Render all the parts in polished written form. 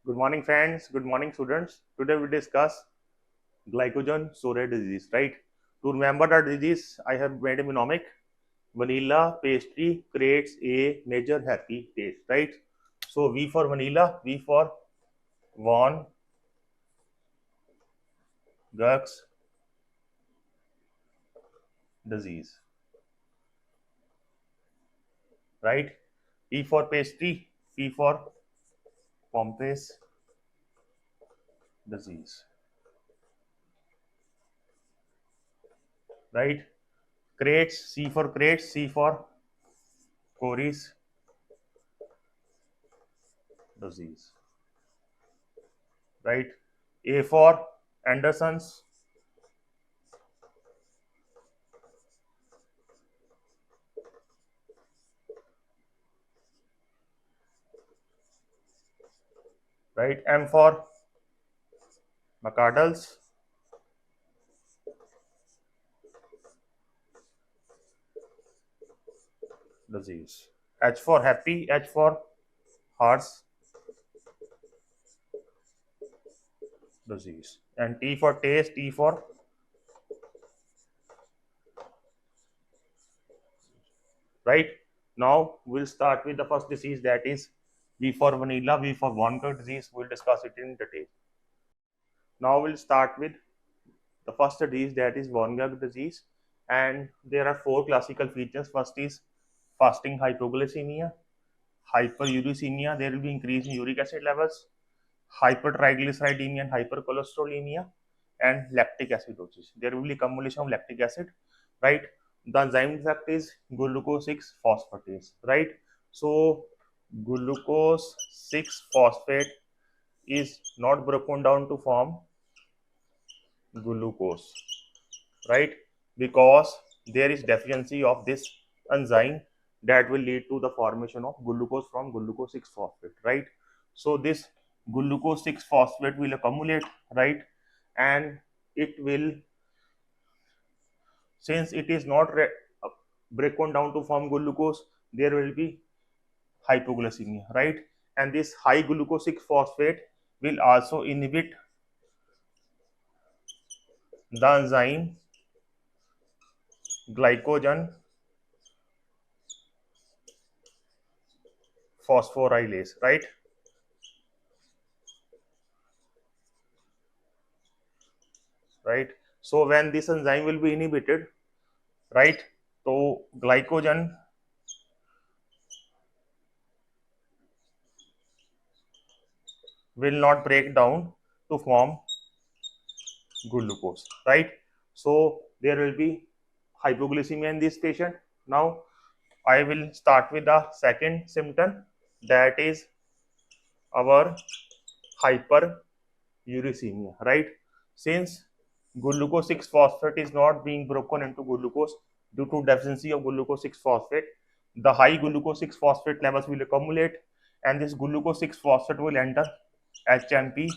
Good morning, friends. Good morning, students. Today we discuss glycogen storage disease, right? To remember that disease, I have made a mnemonic. Vanilla pastry creates a major happy taste, right? So V for vanilla, V for Von Gurk's disease, right? P for pastry, P for Pompey's disease, right? Crates, C for crates, C for Corey's disease, right? A for Anderson's, right? M for McArdle's disease. H for happy, H for horse disease. And T for taste, T for right. Now we'll start with the first disease, that is V for vanilla, V for Wonka disease. We'll discuss it in detail. Now we'll start with the first disease, that is von Gogh disease, and there are four classical features. First is fasting hypoglycemia, hyperuricemia, there will be increase in uric acid levels, hypertriglyceridemia and hypercholesterolemia, and lactic acidosis. There will be accumulation of lactic acid, right? The enzyme effect is glucose 6 phosphatase, right? So glucose 6 phosphate is not broken down to form glucose, right? Because there is deficiency of this enzyme that will lead to the formation of glucose from glucose 6 phosphate, right? So this glucose 6 phosphate will accumulate, right? And it will, since it is not broken down to form glucose, there will be hypoglycemia, right? And this high glucose 6 phosphate will also inhibit the enzyme glycogen phosphorylase, right? Right. So when this enzyme will be inhibited, right? So glycogen will not break down to form glucose, right? So there will be hypoglycemia in this patient. Now I will start with the second symptom, that is our hyperuricemia, right? Since glucose 6 phosphate is not being broken into glucose due to deficiency of glucose 6 phosphate, the high glucose 6 phosphate levels will accumulate, and this glucose 6 phosphate will enter HMP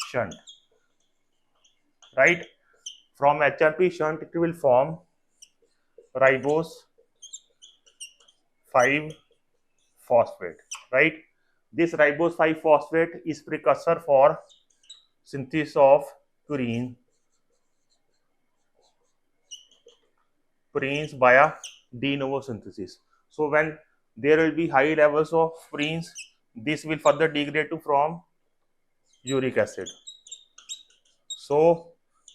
shunt, right? From HMP shunt, it will form ribose 5 phosphate, right? This ribose 5 phosphate is precursor for synthesis of purines via de novo synthesis. So when there will be high levels of purines, this will further degrade to form uric acid. So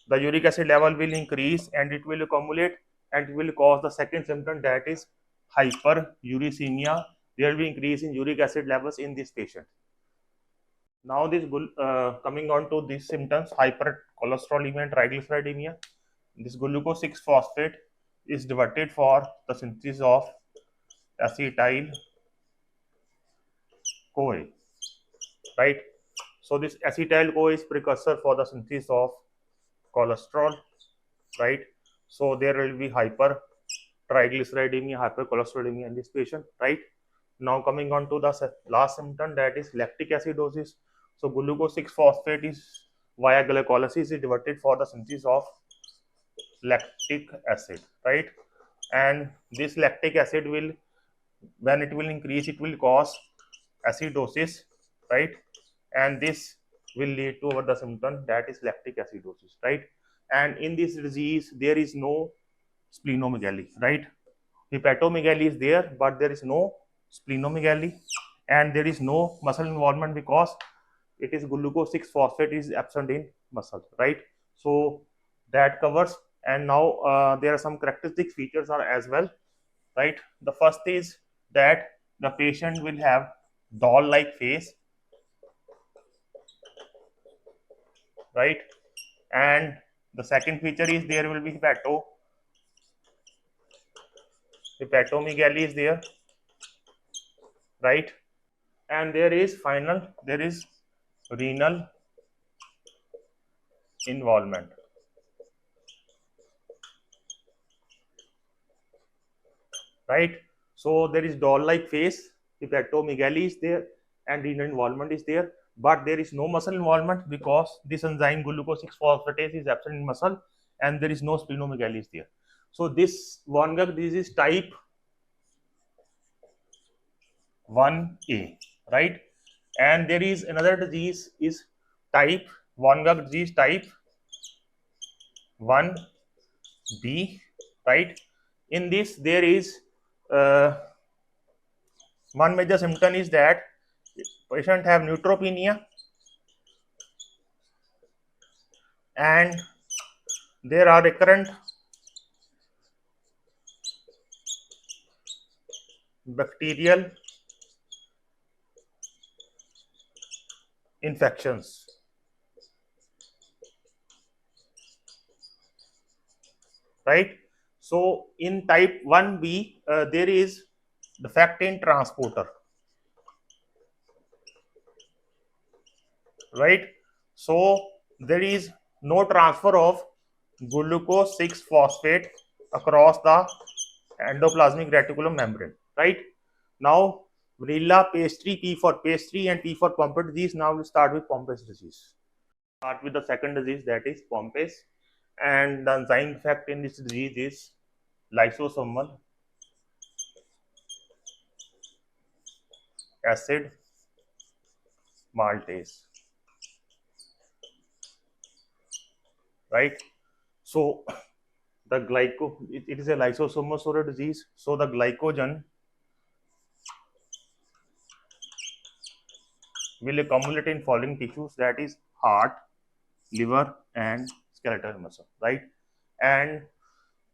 the uric acid level will increase and it will accumulate and it will cause the second symptom, that is hyperuricemia. There will be increase in uric acid levels in this patient. Now this coming on to these symptoms, hypercholesterolemia and triglyceridemia. This glucose 6 phosphate is diverted for the synthesis of acetyl CoA, right? So this acetyl CoA is precursor for the synthesis of cholesterol, right? So there will be hypertriglyceridemia, hypercholesterolemia in this patient, right? Now coming on to the last symptom, that is lactic acidosis. So glucose 6 phosphate is via glycolysis is diverted for the synthesis of lactic acid, right? And this lactic acid when it will increase, it will cause acidosis, right? and this will lead to the symptom that is lactic acidosis, right? And in this disease there is no splenomegaly, right? Hepatomegaly is there, but there is no splenomegaly, and there is no muscle involvement because it is glucose 6 phosphate is absent in muscle, right? So that covers. And now there are some characteristic features are as well, right? The first is that the patient will have doll like face, right? And the second feature is there will be hepatomegaly is there, right? And there is renal involvement, right? So there is doll like face, hepatomegaly is there, and renal involvement is there, but there is no muscle involvement because this enzyme glucose 6 phosphatase is absent in muscle, and there is no splenomegaly is there. So this von Gogh disease is type 1A, right? And there is another disease is type von Gogh disease type 1B, right? In this there is uh, one major symptom is that patient have neutropenia, and there are recurrent bacterial infections, right? So in type 1B there is defect in transporter, right? So there is no transfer of glucose 6 phosphate across the endoplasmic reticulum membrane, right? Now vanilla pastry, P for pastry and P for Pompe disease. Now we start with Pompe's disease. Start with the second disease, that is Pompe's, and the enzyme effect in this disease is lysosomal acid maltase, right? So the it is a lysosomal disease. So the glycogen will accumulate in following tissues, that is heart, liver, and skeletal muscle, right? And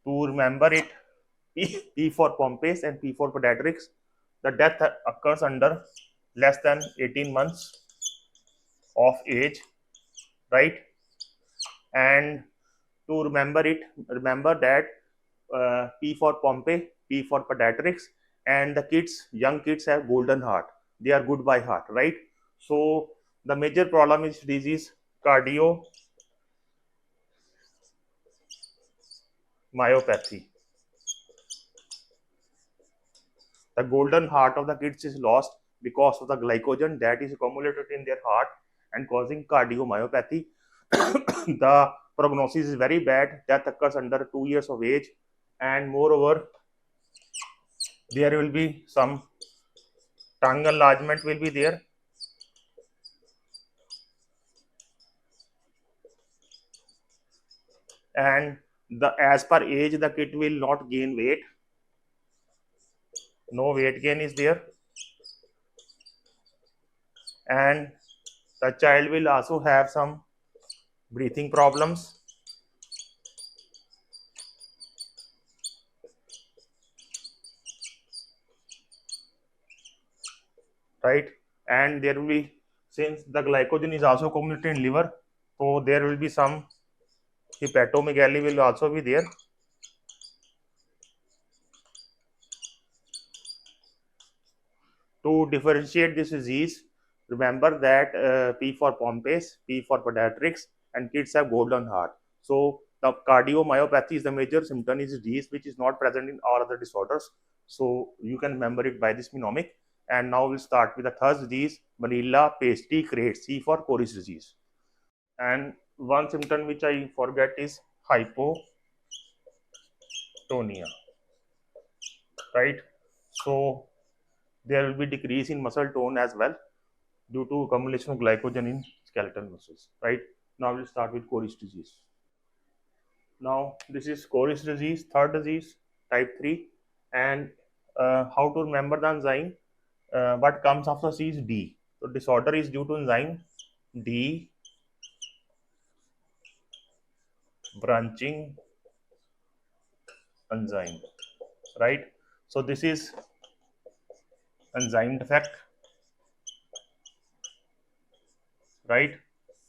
to remember it, P for Pompes and P for pediatrics, the death occurs under less than 18 months of age, right? And to remember that P for Pompe, P for pediatrics, and the kids, young kids have golden heart. They are good by heart, right? So the major problem is disease cardiomyopathy. The golden heart of the kids is lost because of the glycogen that is accumulated in their heart and causing cardiomyopathy. The prognosis is very bad. Death occurs under 2 years of age, and moreover, there will be some tongue enlargement will be there, and the as per age the kid will not gain weight. No weight gain is there, and the child will also have some breathing problems, right? And there will be, since the glycogen is also accumulated in liver, so there will be some hepatomegaly will also be there. To differentiate this disease, remember that P for Pompes, P for pediatrics, and kids have golden heart. So the cardiomyopathy is the major symptom is disease which is not present in all other disorders. So you can remember it by this mnemonic. And now we'll start with the third disease, vanilla pasty crate, C for Coris disease. And one symptom which I forget is hypotonia, right? So there will be decrease in muscle tone as well, due to accumulation of glycogen in skeletal muscles, right? Now we'll start with Coris disease. Now this is Coris disease, third disease, type 3, and how to remember the enzyme? What comes after C is D. So disorder is due to enzyme D branching enzyme, right? So this is enzyme defect, right?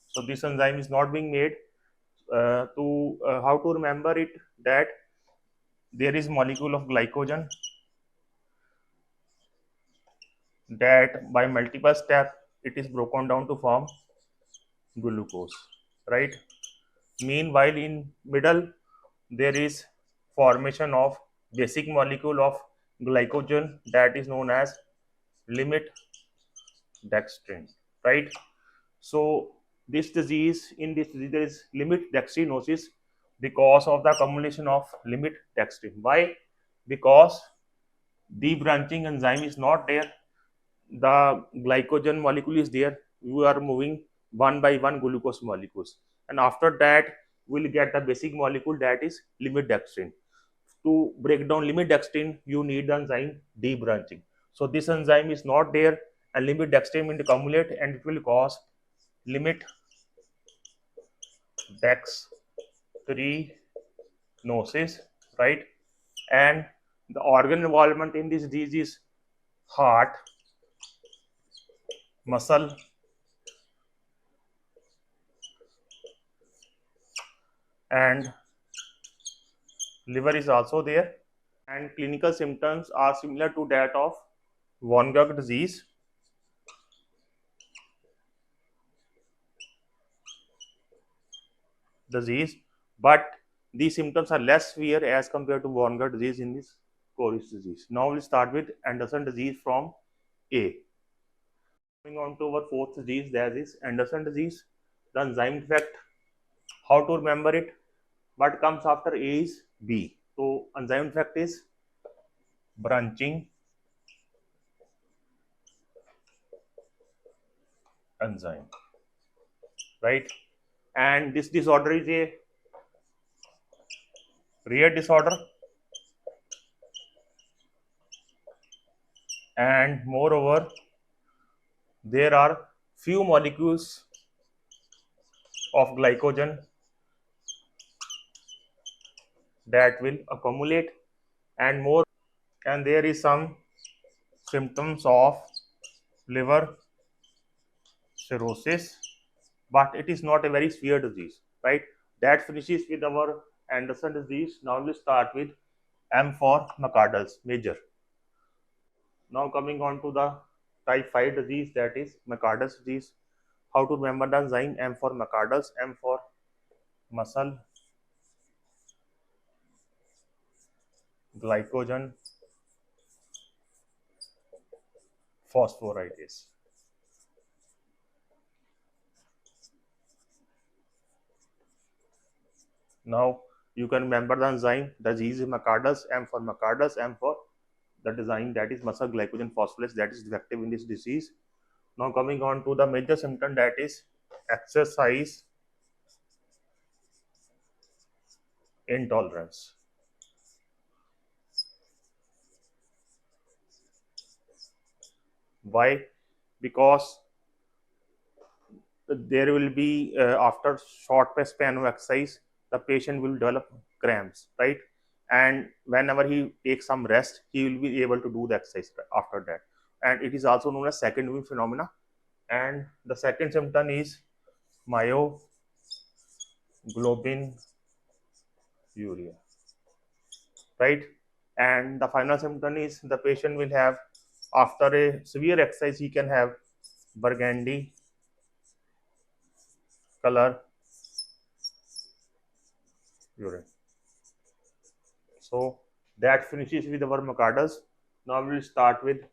So this enzyme is not being made. To How to remember it, that there is molecule of glycogen that by multiple step it is broken down to form glucose, right? Meanwhile in middle there is formation of basic molecule of glycogen that is known as limit dextrin, right? So this disease, in this disease there is limit dextrinosis because of the accumulation of limit dextrin. Why? Because the branching enzyme is not there, the glycogen molecule is there, you are moving one by one glucose molecules, and after that we'll get the basic molecule that is limit dextrin. To break down limit dextrin you need the enzyme debranching. So this enzyme is not there, and limit dextrin will accumulate and it will cause limit dextrinosis, right? And the organ involvement in this disease is heart, muscle, and liver is also there. And clinical symptoms are similar to that of von Gogh disease, but these symptoms are less severe as compared to von Gogh disease in this Coris disease. Now we'll start with Anderson disease from A. Coming on to our fourth disease, that is Anderson disease. The enzyme defect, how to remember it? What comes after A is B. So enzyme defect is branching enzyme, right? And this disorder is a rare disorder, and moreover there are few molecules of glycogen that will accumulate, and more, and there is some symptoms of liver cirrhosis, but it is not a very severe disease, right? That finishes with our Anderson disease. Now we start with M for McArdle's major. Now coming on to the type 5 disease, that is McArdle's disease. How to remember the enzyme? M for McArdle's, M for muscle glycogen phosphorylates. Now you can remember the enzyme. The disease is McArdle's, M for McArdle's, M for the design, that is muscle glycogen phosphorylase, that is defective in this disease. Now coming on to the major symptom, that is exercise intolerance. Why? Because there will be after short span of exercise the patient will develop cramps, right? And whenever he takes some rest he will be able to do the exercise after that, and it is also known as second wind phenomena. And the second symptom is myoglobinuria, right? And the final symptom is the patient will have, after a severe exercise he can have burgundy color urine. So that finishes with our McArdle's. Now we will start with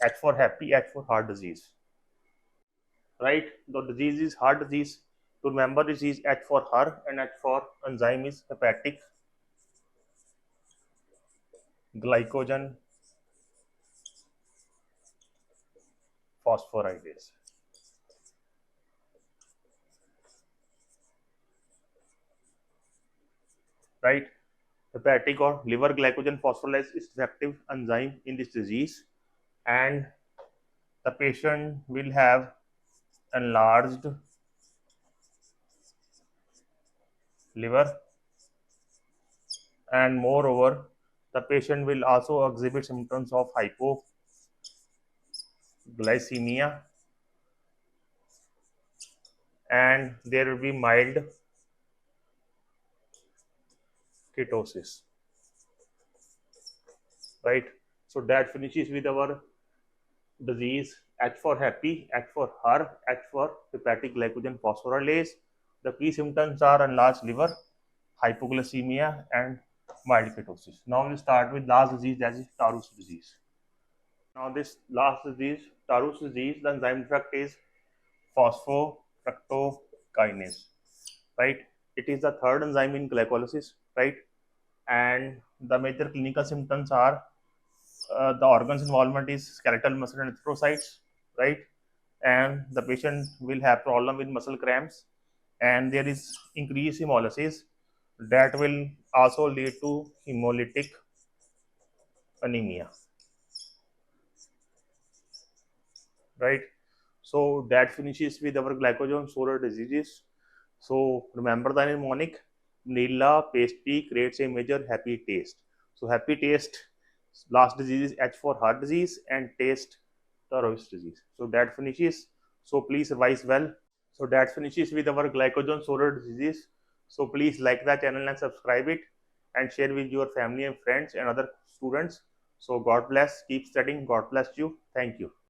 H for happy, H for heart disease, right? The disease is heart disease. To remember, disease H for her and H for enzyme is hepatic glycogen phosphorylase. right? Hepatic or liver glycogen phosphorylase is effective enzyme in this disease, and the patient will have enlarged liver, and moreover the patient will also exhibit symptoms of hypoglycemia, and there will be mild ketosis, right? So that finishes with our disease. H for happy, H for her, H for hepatic glycogen phosphorylase. The key symptoms are enlarged liver, hypoglycemia, and mild ketosis. Now we start with last disease, that is Tarus disease. Now this last disease, Tarus disease, the enzyme effect is phosphofructokinase, right? It is the third enzyme in glycolysis, right? And the major clinical symptoms are the organs involvement is skeletal muscle and erythrocytes, right? And the patient will have problem with muscle cramps, and there is increased hemolysis that will also lead to hemolytic anemia, right? So that finishes with our glycogen storage diseases. So remember the mnemonic: vanilla pastry creates a major happy taste. So happy taste, last disease is H for heart disease, and taste the Royce disease. So that finishes. So please revise well. So that finishes with our glycogen storage disease. So please like the channel and subscribe it, and share with your family and friends and other students. So God bless. Keep studying. God bless you. Thank you.